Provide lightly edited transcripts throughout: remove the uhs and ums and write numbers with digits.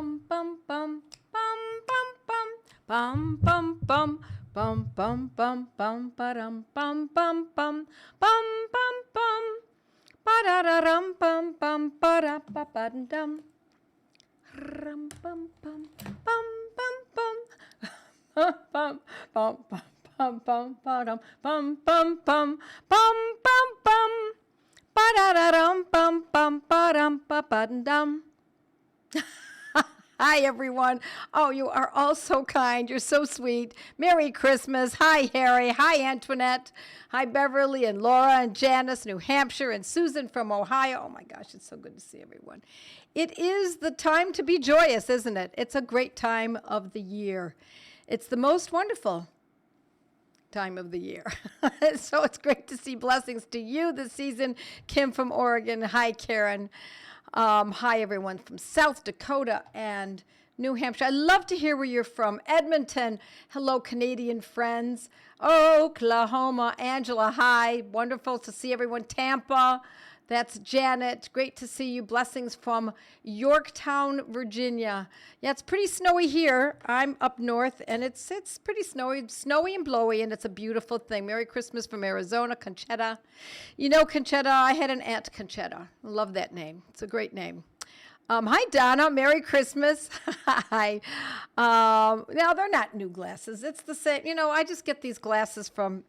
bum bum bum bum bum bum bum bum bum bum bum bum bum bum bum bum bum bum bum ba-da-da-dum bum bum ba-da-ba-ba-dum rum bum bum bum bum bum bum bum bum bum bum ba-dum bum bum bum bum bum bum ba-da-da-dum bum bum ba-dum ba-ba-dum. Hi, everyone. Oh, you are all so kind. You're so sweet. Merry Christmas. Hi, Harry. Hi, Antoinette. Hi, Beverly and Laura and Janice, New Hampshire, and Susan from Ohio. Oh, my gosh, it's so good to see everyone. It is the time to be joyous, isn't it? It's a great time of the year. It's the most wonderful time of the year. So it's great to see blessings to you this season. Kim from Oregon. Hi, Karen. Hi, everyone from South Dakota and New Hampshire. I love to hear where you're from. Edmonton. Hello, Canadian friends. Oklahoma. Angela, hi. Wonderful to see everyone. Tampa. That's Janet. Great to see you. Blessings from Yorktown, Virginia. Yeah, it's pretty snowy here. I'm up north, and it's pretty snowy and blowy, and it's a beautiful thing. Merry Christmas from Arizona, Conchetta. You know Conchetta, I had an aunt Conchetta. I love that name. It's a great name. Hi, Donna. Merry Christmas. Hi. Now, they're not new glasses. It's the same. You know, I just get these glasses from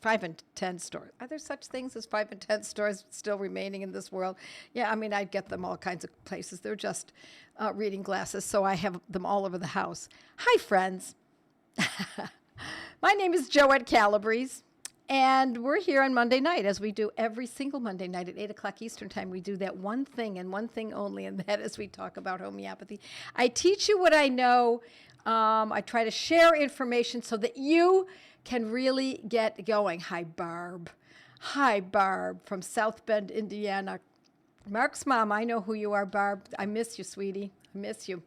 5 and 10 stores. Are there such things as 5 and 10 stores still remaining in this world? Yeah, I mean, I get them all kinds of places. They're just reading glasses, so I have them all over the house. Hi, friends. My name is Joette Calabrese, and we're here on Monday night, as we do every single Monday night at 8 o'clock Eastern Time. We do that one thing and one thing only, and that is we talk about homeopathy. I teach you what I know. I try to share information so that you can really get going. Hi, Barb. Hi, Barb from South Bend, Indiana. Mark's mom, I know who you are, Barb. I miss you, sweetie. I miss you.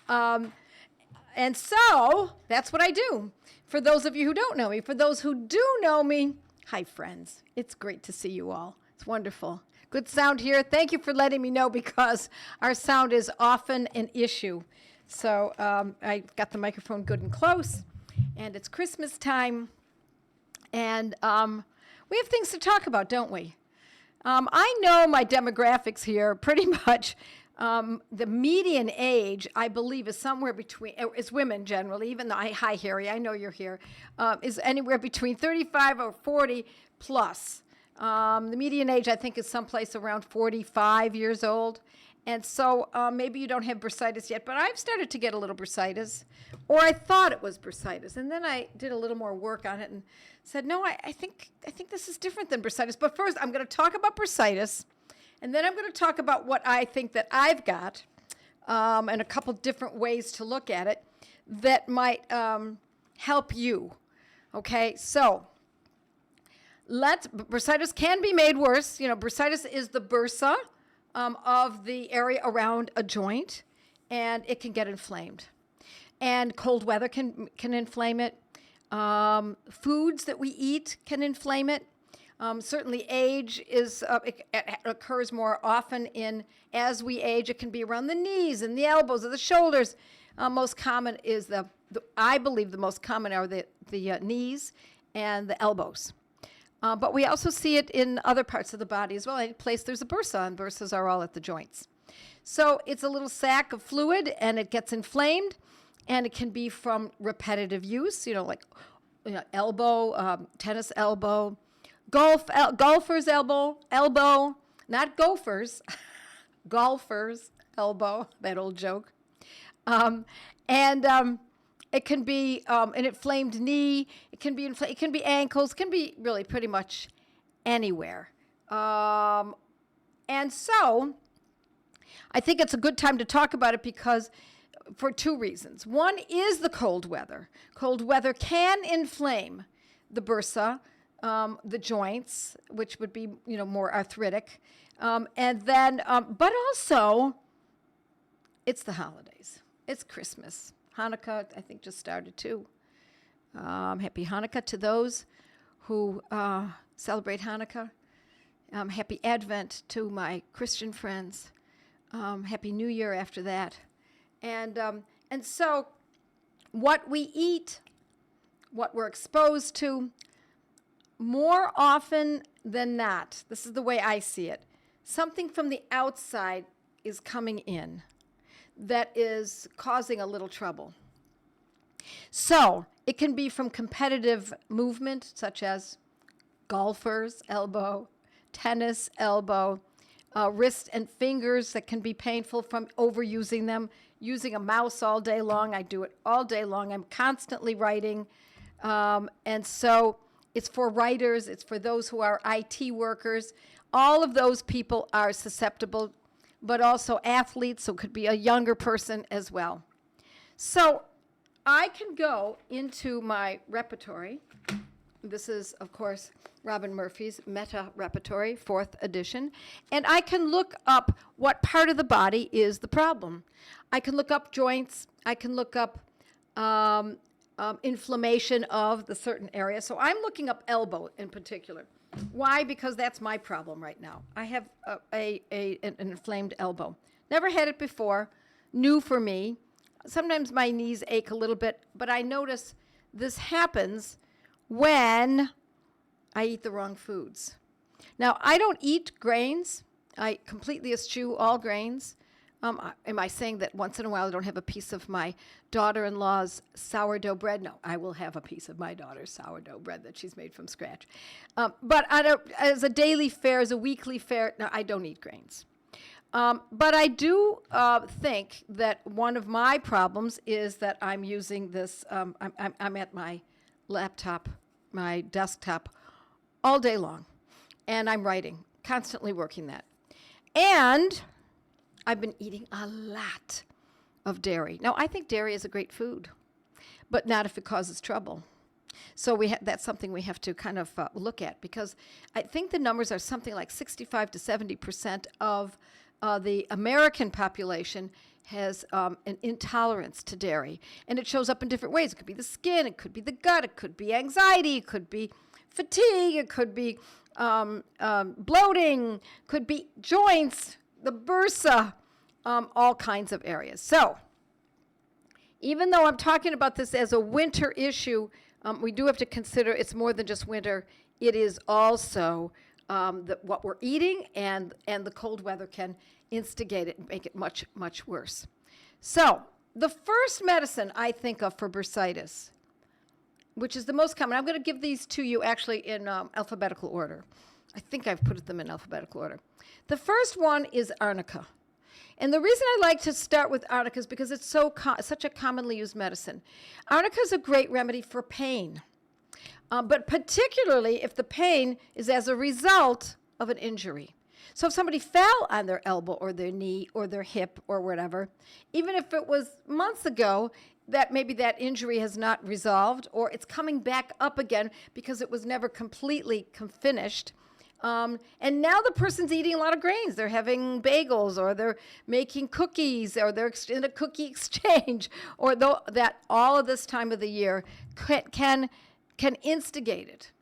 And so that's what I do. For those of you who don't know me, for those who do know me, hi, friends. It's great to see you all. It's wonderful. Good sound here. Thank you for letting me know, because our sound is often an issue. So I got the microphone good and close, and it's Christmas time, and we have things to talk about, don't we? I know my demographics here pretty much. The median age, I believe, is somewhere between, is women generally, even though, hi, Harry, I know you're here, is anywhere between 35 or 40 plus. The median age, I think, is someplace around 45 years old. And so maybe you don't have bursitis yet, but I've started to get a little bursitis, or I thought it was bursitis. And then I did a little more work on it and said, no, I think this is different than bursitis. But first, I'm going to talk about bursitis, and then I'm going to talk about what I think that I've got, and a couple different ways to look at it that might help you. Okay, so bursitis can be made worse. You know, bursitis is the bursa of the area around a joint, and it can get inflamed. And cold weather can inflame it. Foods that we eat can inflame it. Certainly age is, it occurs more often as we age. It can be around the knees and the elbows or the shoulders. Most common is I believe the most common are the knees and the elbows. But we also see it in other parts of the body as well. Any place there's a bursa, and bursas are all at the joints. So it's a little sac of fluid, and it gets inflamed, and it can be from repetitive use, like elbow, tennis elbow, golfer's elbow, not gophers, golfer's elbow, that old joke. It can be an inflamed knee. It can be ankles. It can be really pretty much anywhere. And so I think it's a good time to talk about it for two reasons. One is the cold weather. Cold weather can inflame the bursa, the joints, which would be more arthritic, and then but also it's the holidays. It's Christmas. Hanukkah, I think, just started too. Happy Hanukkah to those who celebrate Hanukkah. Happy Advent to my Christian friends. Happy New Year after that. And so what we eat, what we're exposed to, more often than not, this is the way I see it, something from the outside is coming in that is causing a little trouble. So it can be from competitive movement, such as golfer's elbow, tennis elbow, wrist and fingers that can be painful from overusing them, using a mouse all day long. I do it all day long. I'm constantly writing. And so it's for writers. It's for those who are IT workers. All of those people are susceptible, but also athletes, so it could be a younger person as well. So I can go into my repertory. This is, of course, Robin Murphy's Meta Repertory, 4th edition. And I can look up what part of the body is the problem. I can look up joints. I can look up inflammation of the certain area. So I'm looking up elbow in particular. Why? Because that's my problem right now. I have an inflamed elbow. Never had it before. New for me. Sometimes my knees ache a little bit, but I notice this happens when I eat the wrong foods. Now, I don't eat grains. I completely eschew all grains. Am I saying that once in a while I don't have a piece of my daughter-in-law's sourdough bread? No, I will have a piece of my daughter's sourdough bread that she's made from scratch. But as a daily fare, as a weekly fare, no, I don't eat grains. But I do think that one of my problems is that I'm using this, I'm at my laptop, my desktop, all day long. And I'm writing, constantly working that. And I've been eating a lot of dairy. Now, I think dairy is a great food, but not if it causes trouble. So that's something we have to kind of look at, because I think the numbers are something like 65 to 70% of the American population has an intolerance to dairy. And it shows up in different ways. It could be the skin, it could be the gut, it could be anxiety, it could be fatigue, it could be bloating, could be joints, the bursa, all kinds of areas. So even though I'm talking about this as a winter issue, we do have to consider it's more than just winter. It is also what we're eating, and the cold weather can instigate it and make it much, much worse. So the first medicine I think of for bursitis, which is the most common, I'm going to give these to you actually in alphabetical order. I think I've put them in alphabetical order. The first one is arnica. And the reason I like to start with arnica is because it's such a commonly used medicine. Arnica is a great remedy for pain, but particularly if the pain is as a result of an injury. So if somebody fell on their elbow or their knee or their hip or whatever, even if it was months ago, that maybe that injury has not resolved, or it's coming back up again because it was never completely finished. And now the person's eating a lot of grains. They're having bagels, or they're making cookies, or they're in a cookie exchange, or that all of this time of the year can instigate it.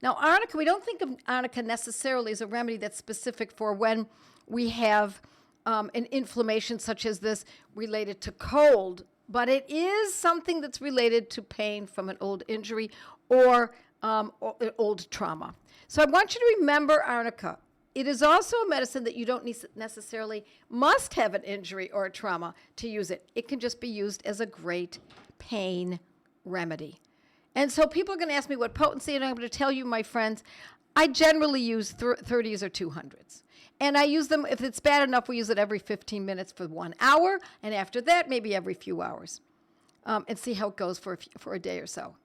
Now, arnica, we don't think of arnica necessarily as a remedy that's specific for when we have an inflammation such as this related to cold, but it is something that's related to pain from an old injury or old trauma. So I want you to remember arnica. It is also a medicine that you don't necessarily must have an injury or a trauma to use it. It can just be used as a great pain remedy. And so people are going to ask me what potency, and I'm going to tell you, my friends, I generally use 30s or 200s. And I use them, if it's bad enough, we use it every 15 minutes for 1 hour, and after that, maybe every few hours, and see how it goes for a day or so.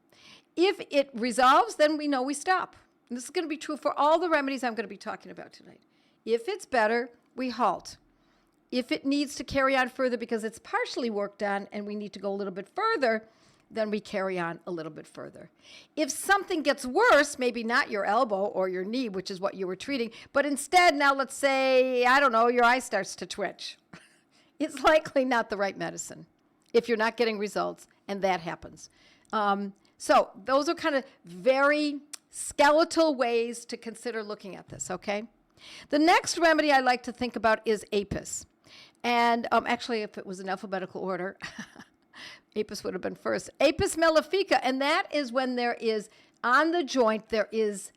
If it resolves, then we know we stop. And this is going to be true for all the remedies I'm going to be talking about tonight. If it's better, we halt. If it needs to carry on further because it's partially worked on and we need to go a little bit further, then we carry on a little bit further. If something gets worse, maybe not your elbow or your knee, which is what you were treating, but instead now let's say, I don't know, your eye starts to twitch. It's likely not the right medicine if you're not getting results, and that happens. So those are kind of very skeletal ways to consider looking at this, okay? The next remedy I like to think about is apis. And actually, if it was in alphabetical order, apis would have been first. Apis mellifica, and that is when there is, on the joint, there is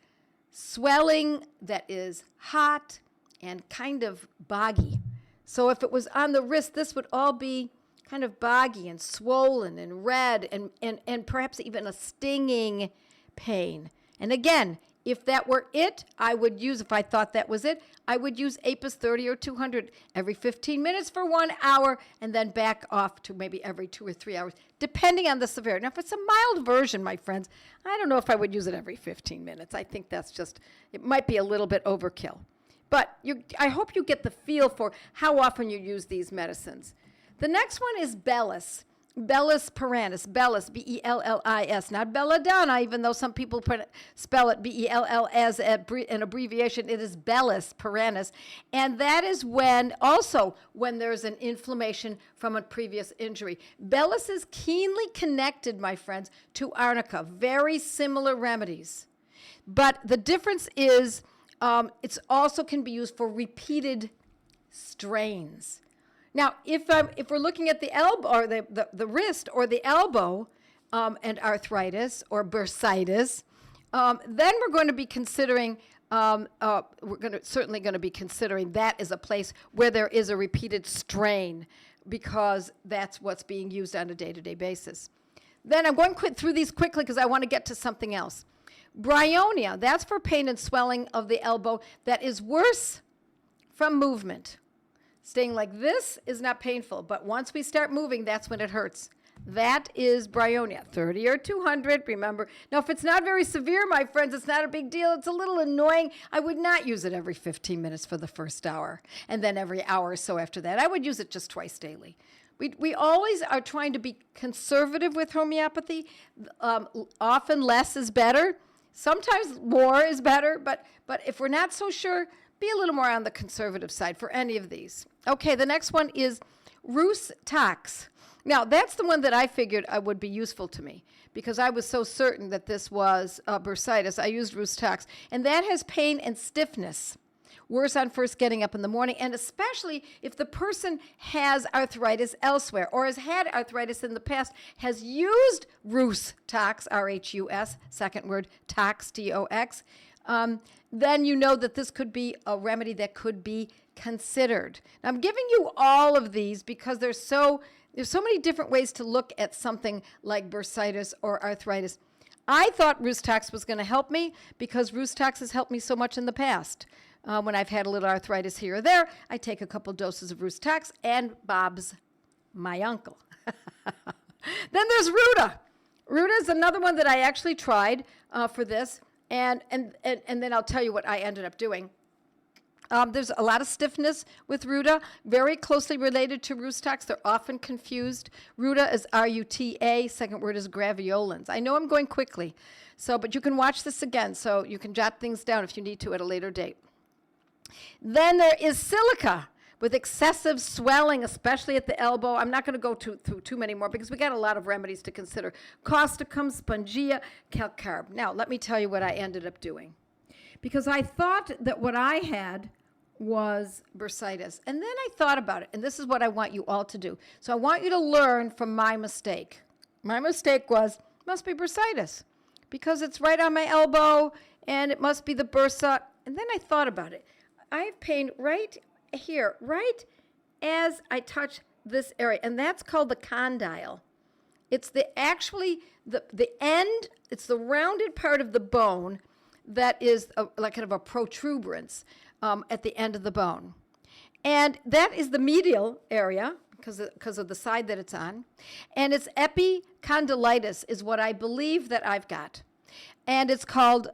swelling that is hot and kind of boggy. So if it was on the wrist, this would all be kind of boggy and swollen and red and perhaps even a stinging pain. And again, if that were it, I would use, if I thought that was it, I would use Apis 30 or 200 every 15 minutes for 1 hour and then back off to maybe every 2 or 3 hours, depending on the severity. Now, if it's a mild version, my friends, I don't know if I would use it every 15 minutes. I think that's just, it might be a little bit overkill. But I hope you get the feel for how often you use these medicines. The next one is Bellis. Bellis paranis, Bellis, B-E-L-L-I-S, not belladonna, even though some people spell it B-E-L-L as an abbreviation. It is Bellis paranis, and that is when there's an inflammation from a previous injury. Bellis is keenly connected, my friends, to arnica, very similar remedies. But the difference is it also can be used for repeated strains. Now, if we're looking at the elbow or the wrist or the elbow and arthritis or bursitis, then we're going to be considering certainly going to be considering that as a place where there is a repeated strain, because that's what's being used on a day-to-day basis. Then I'm going through these quickly because I want to get to something else. Bryonia, that's for pain and swelling of the elbow that is worse from movement. Staying like this is not painful, but once we start moving, that's when it hurts. That is bryonia, 30 or 200, remember. Now, if it's not very severe, my friends, it's not a big deal. It's a little annoying. I would not use it every 15 minutes for the first hour, and then every hour or so after that. I would use it just twice daily. We always are trying to be conservative with homeopathy. Often less is better. Sometimes more is better, but if we're not so sure, be a little more on the conservative side for any of these. Okay, the next one is Rhus tox. Now, that's the one that I figured would be useful to me because I was so certain that this was bursitis. I used Rhus tox, and that has pain and stiffness. Worse on first getting up in the morning, and especially if the person has arthritis elsewhere or has had arthritis in the past, has used Rhus tox, R-H-U-S, second word, tox, T-O-X, then you know that this could be a remedy that could be considered. Now, I'm giving you all of these because there's so many different ways to look at something like bursitis or arthritis. I thought Rhus tox was going to help me because Rhus tox has helped me so much in the past. When I've had a little arthritis here or there, I take a couple doses of Rhus tox, and Bob's my uncle. Then there's Ruta. Ruta is another one that I actually tried for this. And then I'll tell you what I ended up doing. There's a lot of stiffness with Ruta, very closely related to Rhus tox. They're often confused. Ruta is R-U-T-A. Second word is graveolens. I know I'm going quickly, but you can watch this again, so you can jot things down if you need to at a later date. Then there is silica with excessive swelling, especially at the elbow. I'm not going to go through too many more because we got a lot of remedies to consider. Causticum, spongia, calcarb. Now, let me tell you what I ended up doing. Because I thought that what I had was bursitis. And then I thought about it, and this is what I want you all to do. So I want you to learn from my mistake. My mistake must be bursitis because it's right on my elbow, and it must be the bursa. And then I thought about it. I have pain right here, right as I touch this area, and that's called the condyle. It's the end, it's the rounded part of the bone that is like kind of a protuberance at the end of the bone. And that is the medial area because of the side that it's on. And it's epicondylitis is what I believe that I've got. And it's called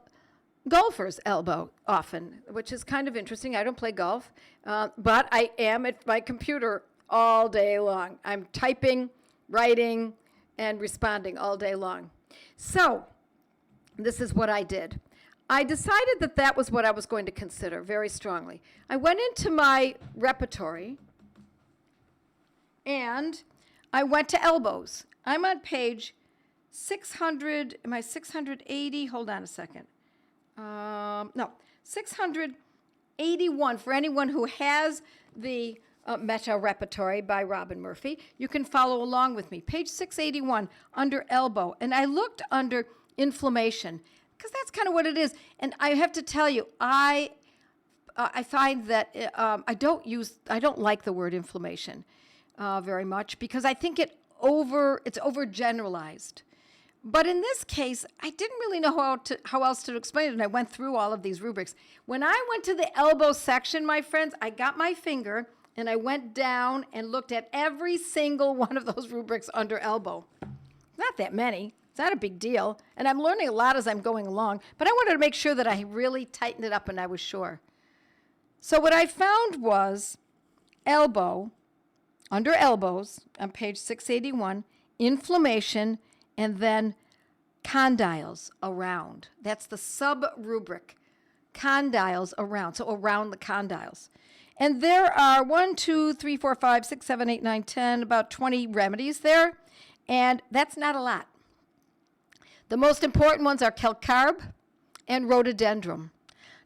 golfer's elbow often, which is kind of interesting. I don't play golf, but I am at my computer all day long. I'm typing, writing, and responding all day long. So this is what I did. I decided that that was what I was going to consider very strongly. I went into my repertory, and I went to elbows. I'm on page 600, am I 680? Hold on a second. No, 681 for anyone who has the Meta Repertory by Robin Murphy. You can follow along with me. Page 681, under elbow. And I looked under inflammation, because that's kind of what it is. And I have to tell you, I find that I don't like the word inflammation very much, because I think it's overgeneralized. But in this case, I didn't really know how else to explain it, and I went through all of these rubrics. When I went to the elbow section, my friends, I got my finger, and I went down and looked at every single one of those rubrics under elbow. Not that many. It's not a big deal. And I'm learning a lot as I'm going along, but I wanted to make sure that I really tightened it up and I was sure. So what I found was elbow, under elbows, on page 681, inflammation, and then condyles, around. That's the sub-rubric, condyles, around, so around the condyles. And there are 1, 2, 3, 4, 5, 6, 7, 8, 9, 10, about 20 remedies there, and that's not a lot. The most important ones are calcarb and rhododendron.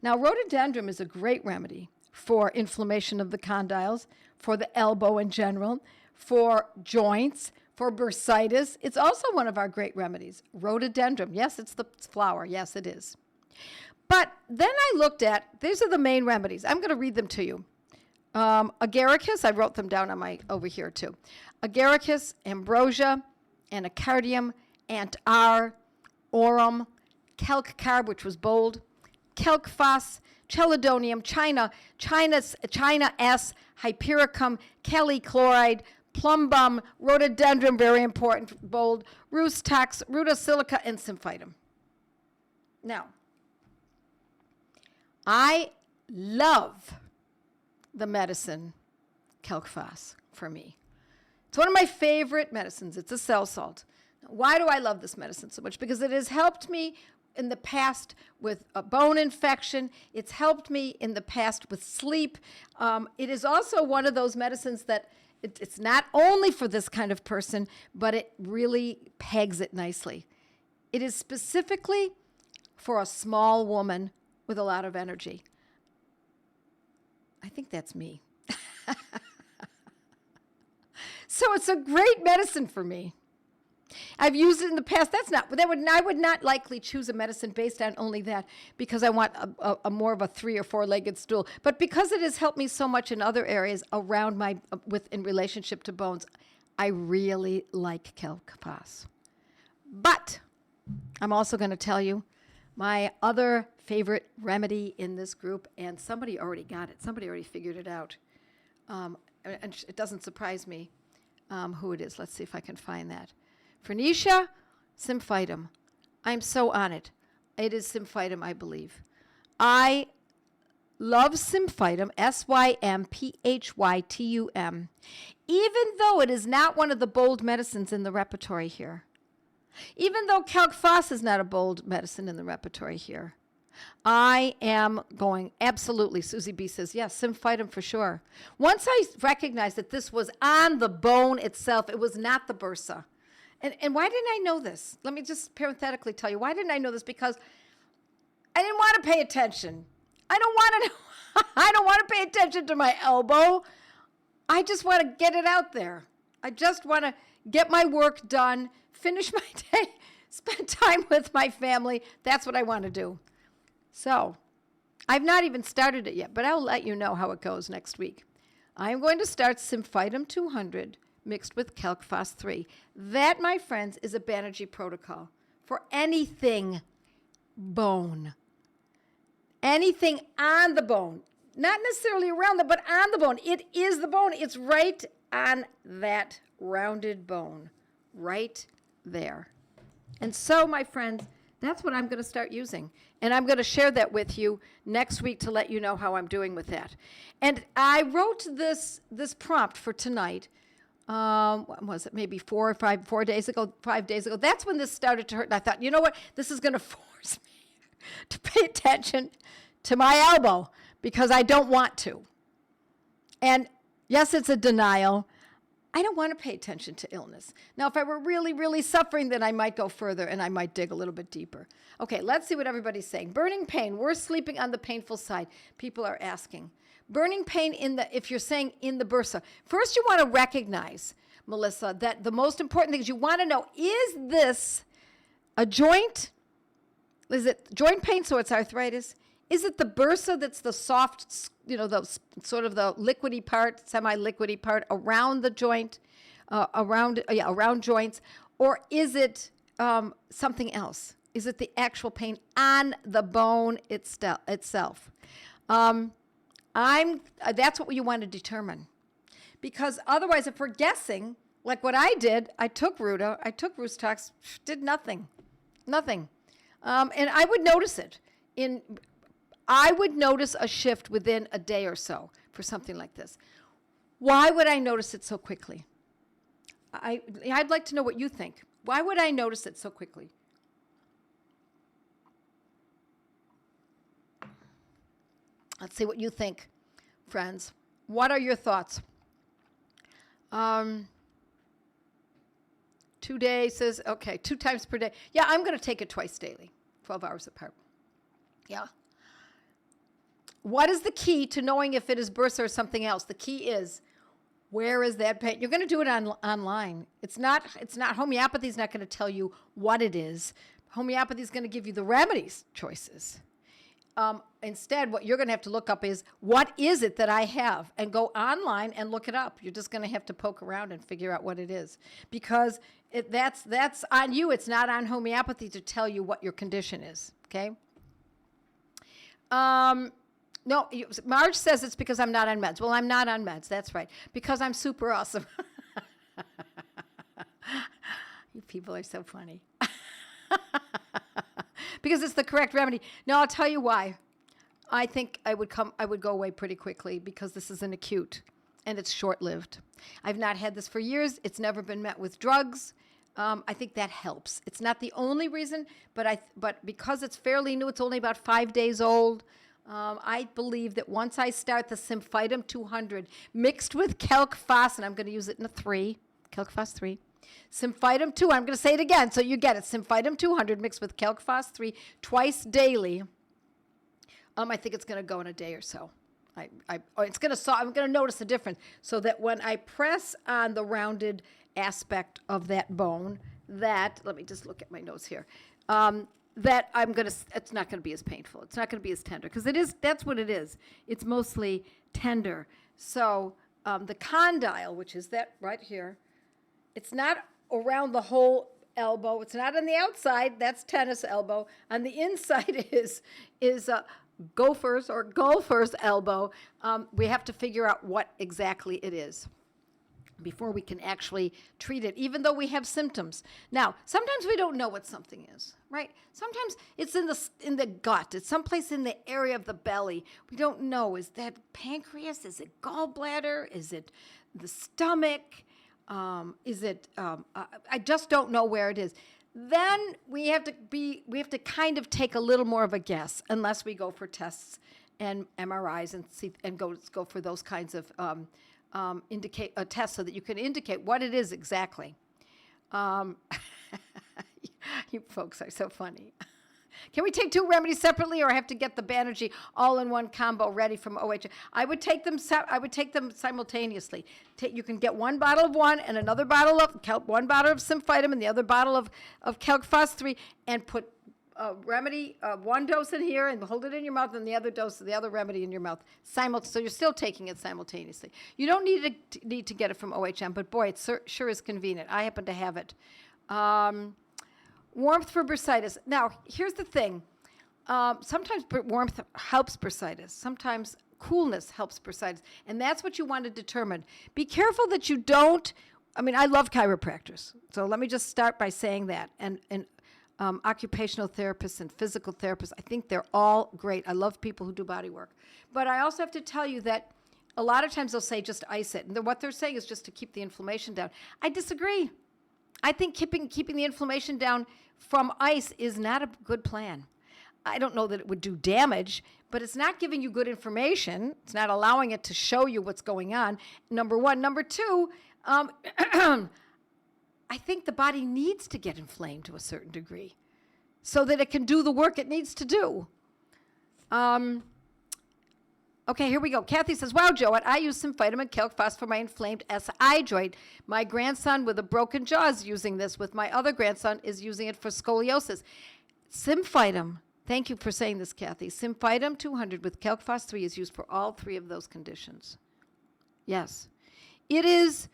Now, rhododendron is a great remedy for inflammation of the condyles, for the elbow in general, for joints, for bursitis. It's also one of our great remedies. Rhododendron. Yes, it's the flower. Yes, it is. But then I looked at, these are the main remedies. I'm going to read them to you. Agaricus, I wrote them down on over here too. Agaricus, ambrosia, anacardium, antar, aurum, calcarb, which was bold, calcphos, chelidonium, China S, hypericum, Kelly chloride, plumbum, rhododendron, very important, bold, rustox, rudosilica, and symphytum. Now, I love the medicine calcphos for me. It's one of my favorite medicines. It's a cell salt. Why do I love this medicine so much? Because it has helped me in the past with a bone infection. It's helped me in the past with sleep. It is also one of those medicines that it's not only for this kind of person, but it really pegs it nicely. It is specifically for a small woman with a lot of energy. I think that's me. So it's a great medicine for me. I've used it in the past. I would not likely choose a medicine based on only that, because I want a more of a 3 or 4-legged stool. But because it has helped me so much in other areas around in relationship to bones, I really like calcphos. But I'm also going to tell you my other favorite remedy in this group, and somebody already got it. Somebody already figured it out. And it doesn't surprise me who it is. Let's see if I can find that. Phoenicia, symphytum. I'm so on it. It is symphytum, I believe. I love symphytum, Symphytum, even though it is not one of the bold medicines in the repertory here. Even though calcphos is not a bold medicine in the repertory here. I am going, absolutely, Susie B says, yes, symphytum for sure. Once I recognized that this was on the bone itself, it was not the bursa. And why didn't I know this? Let me just parenthetically tell you, why didn't I know this? Because I didn't want to pay attention. I don't want to pay attention to my elbow. I just want to get it out there. I just want to get my work done, finish my day, spend time with my family. That's what I want to do. So I've not even started it yet, but I'll let you know how it goes next week. I'm going to start Symphytum 200 mixed with calcphos 3. That, my friends, is a Banerjee protocol for anything bone. Anything on the bone. Not necessarily around but on the bone. It is the bone. It's right on that rounded bone. Right there. And so, my friends, that's what I'm going to start using. And I'm going to share that with you next week to let you know how I'm doing with that. And I wrote this prompt for tonight. What was it? Maybe 5 days ago. That's when this started to hurt. And I thought, you know what? This is going to force me to pay attention to my elbow because I don't want to. And yes, it's a denial. I don't want to pay attention to illness. Now, if I were really, really suffering, then I might go further and I might dig a little bit deeper. Okay, let's see what everybody's saying. Burning pain, worse sleeping on the painful side. People are asking. Burning pain if you're saying in the bursa. First, you want to recognize, Melissa, that the most important thing is you want to know, is this a joint? Is it joint pain, so it's arthritis? Is it the bursa that's the soft, the sort of the liquidy part, semi-liquidy part around the joint, around joints? Or is it something else? Is it the actual pain on the bone itself? That's what you want to determine. Because otherwise, if we're guessing, like what I did, I took Rustox, did nothing. And I would notice it. I would notice a shift within a day or so for something like this. Why would I notice it so quickly? I'd like to know what you think. Why would I notice it so quickly? Let's see what you think, friends. What are your thoughts? 2 days says, okay, 2 times per day. Yeah, I'm going to take it twice daily, 12 hours apart. Yeah. What is the key to knowing if it is bursa or something else? The key is, where is that pain? You're going to do it online. It's not homeopathy is not going to tell you what it is. Homeopathy is going to give you the remedies choices. Instead, what you're going to have to look up is, what is it that I have? And go online and look it up. You're just going to have to poke around and figure out what it is. Because that's on you. It's not on homeopathy to tell you what your condition is, okay? No, Marge says it's because I'm not on meds. Well, I'm not on meds. That's right. Because I'm super awesome. You people are so funny. Because it's the correct remedy. Now, I'll tell you why. I think I would go away pretty quickly because this is an acute and it's short-lived. I've not had this for years. It's never been met with drugs. I think that helps. It's not the only reason, but because it's fairly new, it's only about 5 days old. I believe that once I start the Symphytum 200 mixed with Calc-Phos, and I'm going to use it in a 3, Calc-Phos 3, Symphytum 2, I'm going to say it again so you get it. Symphytum 200 mixed with Calc-Phos 3 twice daily. I think it's going to go in a day or so. I'm going to notice a difference so that when I press on the rounded aspect of that bone, let me just look at my notes here. That it's not going to be as painful. It's not going to be as tender because that's what it is. It's mostly tender. So the condyle, which is that right here, it's not around the whole elbow. It's not on the outside. That's tennis elbow. On the inside is gopher's or golfer's elbow. We have to figure out what exactly it is before we can actually treat it, even though we have symptoms. Now, sometimes we don't know what something is, right? Sometimes it's in the gut. It's someplace in the area of the belly. We don't know. Is that pancreas? Is it gallbladder? Is it the stomach? I just don't know where it is. Then we have to kind of take a little more of a guess, unless we go for tests and MRIs and go for those kinds of indicate a test so that you can indicate what it is exactly. You folks are so funny. Can we take 2 remedies separately, or I have to get the Banerjee all in one combo ready from OH? I would take them simultaneously. You can get 1 bottle of one and another bottle of one bottle of Symphytum and the other bottle of Calc-Phos 3, and put remedy, 1 dose in here and hold it in your mouth, and the other dose of the other remedy in your mouth. So you're still taking it simultaneously. You don't need to get it from OHM, but boy, it sure is convenient. I happen to have it. Warmth for bursitis. Now, here's the thing. Sometimes warmth helps bursitis. Sometimes coolness helps bursitis. And that's what you want to determine. Be careful that you don't, I love chiropractors. So let me just start by saying that. And occupational therapists and physical therapists, I think they're all great. I love people who do body work. But I also have to tell you that a lot of times they'll say just ice it. And what they're saying is just to keep the inflammation down. I disagree. I think keeping the inflammation down from ice is not a good plan. I don't know that it would do damage, but it's not giving you good information. It's not allowing it to show you what's going on, number one. Number two, I think the body needs to get inflamed to a certain degree so that it can do the work it needs to do. Okay, here we go. Kathy says, wow, Joette, I use Symphytum and Calc-Phos for my inflamed SI joint. My grandson with a broken jaw is using this. With my other grandson is using it for scoliosis. Symphytum, thank you for saying this, Kathy. Symphytum 200 with Calc-Phos 3 is used for all three of those conditions. Yes. It is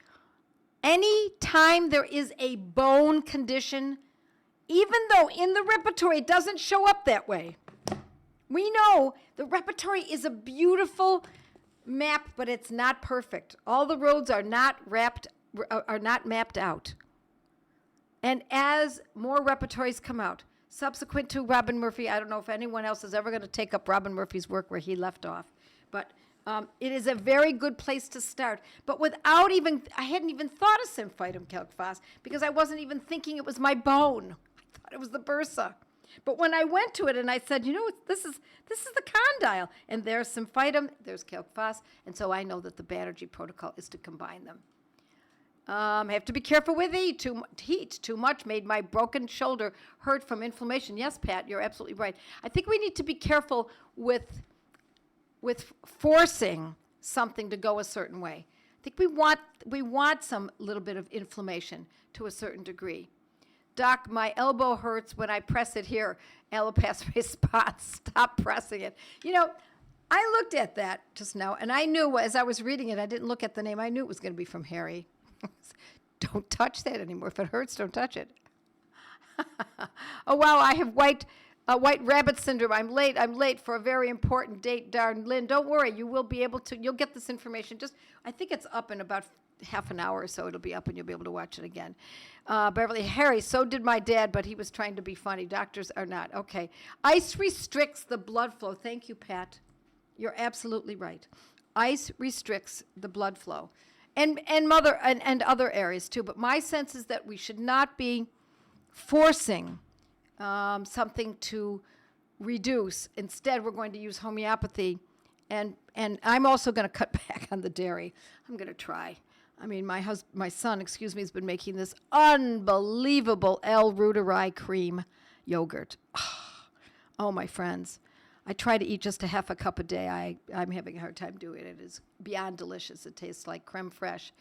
any time there is a bone condition, even though in the repertory it doesn't show up that way. We know the repertory is a beautiful map, but it's not perfect. All the roads are not mapped out. And as more repertories come out, subsequent to Robin Murphy, I don't know if anyone else is ever going to take up Robin Murphy's work where he left off, but it is a very good place to start. But I hadn't even thought of Symphytum Calc-Phos because I wasn't even thinking it was my bone. I thought it was the bursa. But when I went to it and I said, this is the condyle, and there's Symphytum, there's Calc-Phos, and so I know that the Banerjee protocol is to combine them. I have to be careful with heat. Too much made my broken shoulder hurt from inflammation. Yes, Pat, you're absolutely right. I think we need to be careful with forcing something to go a certain way. I think we want some little bit of inflammation to a certain degree. Doc, my elbow hurts when I press it here. Allopath response, stop pressing it. I looked at that just now, and I knew as I was reading it, I didn't look at the name. I knew it was going to be from Harry. Don't touch that anymore. If it hurts, don't touch it. Oh, wow, I have white rabbit syndrome. I'm late for a very important date, darn Lynn. Don't worry, you'll get this information. I think it's up in about half an hour or so. It'll be up and you'll be able to watch it again. Beverly, Harry, so did my dad, but he was trying to be funny. Doctors are not. Okay. Ice restricts the blood flow. Thank you, Pat. You're absolutely right. Ice restricts the blood flow. And other areas too. But my sense is that we should not be forcing something to reduce. Instead, we're going to use homeopathy. And I'm also going to cut back on the dairy. I'm going to try. I mean, my son, has been making this unbelievable L-Reuteri cream yogurt. Oh, my friends. I try to eat just a half a cup a day. I'm having a hard time doing it. It is beyond delicious. It tastes like creme fraiche.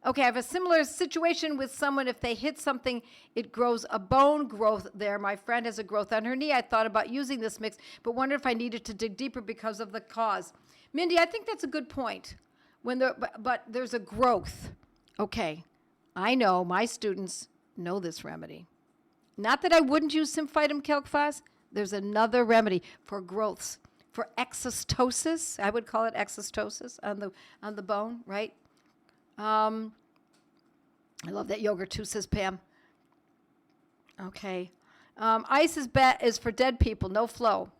Okay, I have a similar situation with someone. If they hit something, it grows a bone growth there. My friend has a growth on her knee. I thought about using this mix, but wondered if I needed to dig deeper because of the cause. Mindy, I think that's a good point. But there's a growth. Okay, I know my students know this remedy. Not that I wouldn't use Symphytum Calc-Phos. There's another remedy for growths, for exostosis. I would call it exostosis on the bone, right? I love that yogurt too, says Pam. Okay. Ice is for dead people, no flow.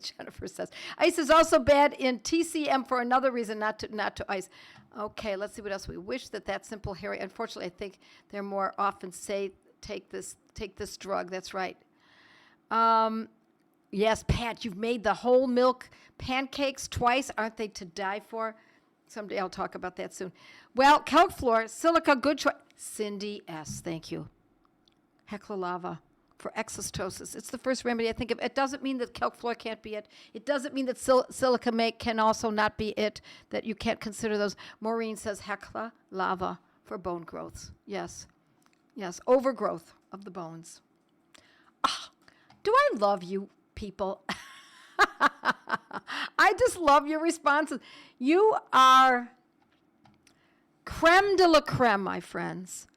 Jennifer says. Ice is also bad in TCM for another reason, not to ice. Okay, let's see what else. We wish that simple, Harry. Unfortunately, I think they're more often say, take this drug. That's right. Yes, Pat, you've made the whole milk pancakes twice. Aren't they to die for? Someday I'll talk about that soon. Well, calc floor, silica, good choice. Cindy S., thank you. Hecla lava for exostosis. It's the first remedy I think of. It doesn't mean that calc floor can't be it. It doesn't mean that silica can also not be it, that you can't consider those. Maureen says Hecla lava for bone growths. Yes. Yes, overgrowth of the bones. Do I love you people? I just love your responses. You are creme de la creme, my friends.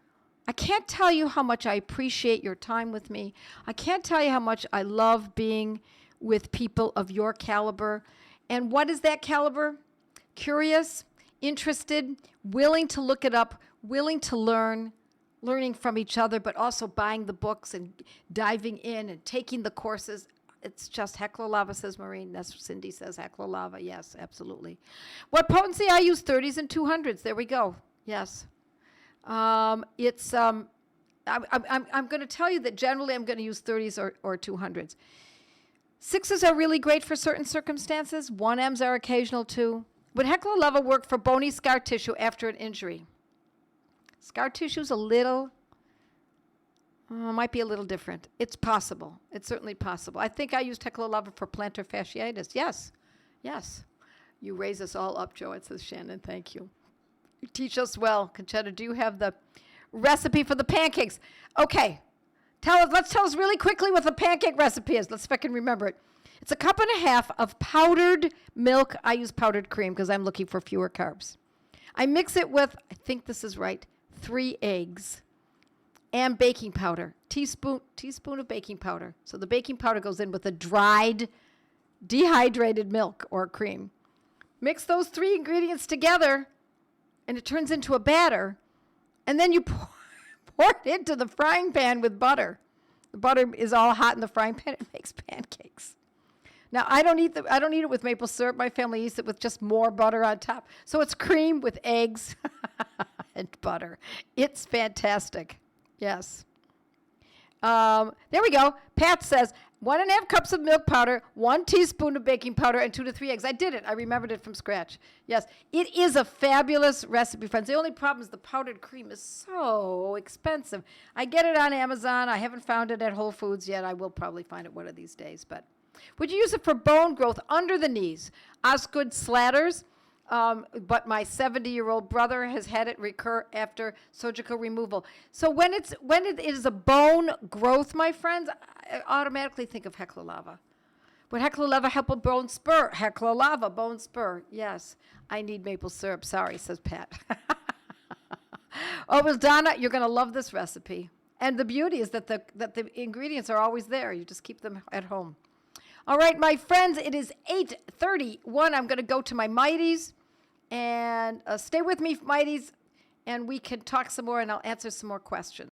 I can't tell you how much I appreciate your time with me. I can't tell you how much I love being with people of your caliber. And what is that caliber? Curious, interested, willing to look it up, willing to learning from each other, but also buying the books and diving in and taking the courses. It's just Hecla lava, says Maureen. That's what Cindy says, Hecla lava. Yes, absolutely. What potency? I use 30s and 200s. There we go. Yes. I'm going to tell you that generally I'm going to use 30s or 200s. 6s are really great for certain circumstances. 1Ms are occasional too. Would Hecla lava work for bony scar tissue after an injury? Scar tissue's might be a little different. It's possible. It's certainly possible. I think I used Hecla lava for plantar fasciitis. Yes. Yes. You raise us all up, Joette, says Shannon. Thank you. You teach us well. Conchetta, do you have the recipe for the pancakes? Okay. Let's tell us really quickly what the pancake recipe is. Let's see if I can remember it. It's 1.5 cups of powdered milk. I use powdered cream because I'm looking for fewer carbs. I mix it with, I think this is right, 3 eggs and baking powder. Teaspoon of baking powder. So the baking powder goes in with the dried, dehydrated milk or cream. Mix those 3 ingredients together, and it turns into a batter. And then you pour it into the frying pan with butter. The butter is all hot in the frying pan. It makes pancakes. Now, I don't eat it with maple syrup. My family eats it with just more butter on top. So it's cream with eggs and butter. It's fantastic. Yes. There we go. Pat says 1.5 cups of milk powder, 1 teaspoon of baking powder, and 2 to 3 eggs. I did it. I remembered it from scratch. Yes. It is a fabulous recipe, friends. The only problem is the powdered cream is so expensive. I get it on Amazon. I haven't found it at Whole Foods yet. I will probably find it one of these days. But would you use it for bone growth under the knees? Osgood Slatters. But my 70-year-old brother has had it recur after surgical removal. So when it is a bone growth, my friends, I automatically think of Hecla lava. Would Hecla lava help a bone spur? Hecla lava, bone spur. Yes, I need maple syrup. Sorry, says Pat. Oh, well, Donna, you're going to love this recipe. And the beauty is that the ingredients are always there. You just keep them at home. All right, my friends, it is 8:31. I'm going to go to my Mighties. And stay with me, Mighties, and we can talk some more, and I'll answer some more questions.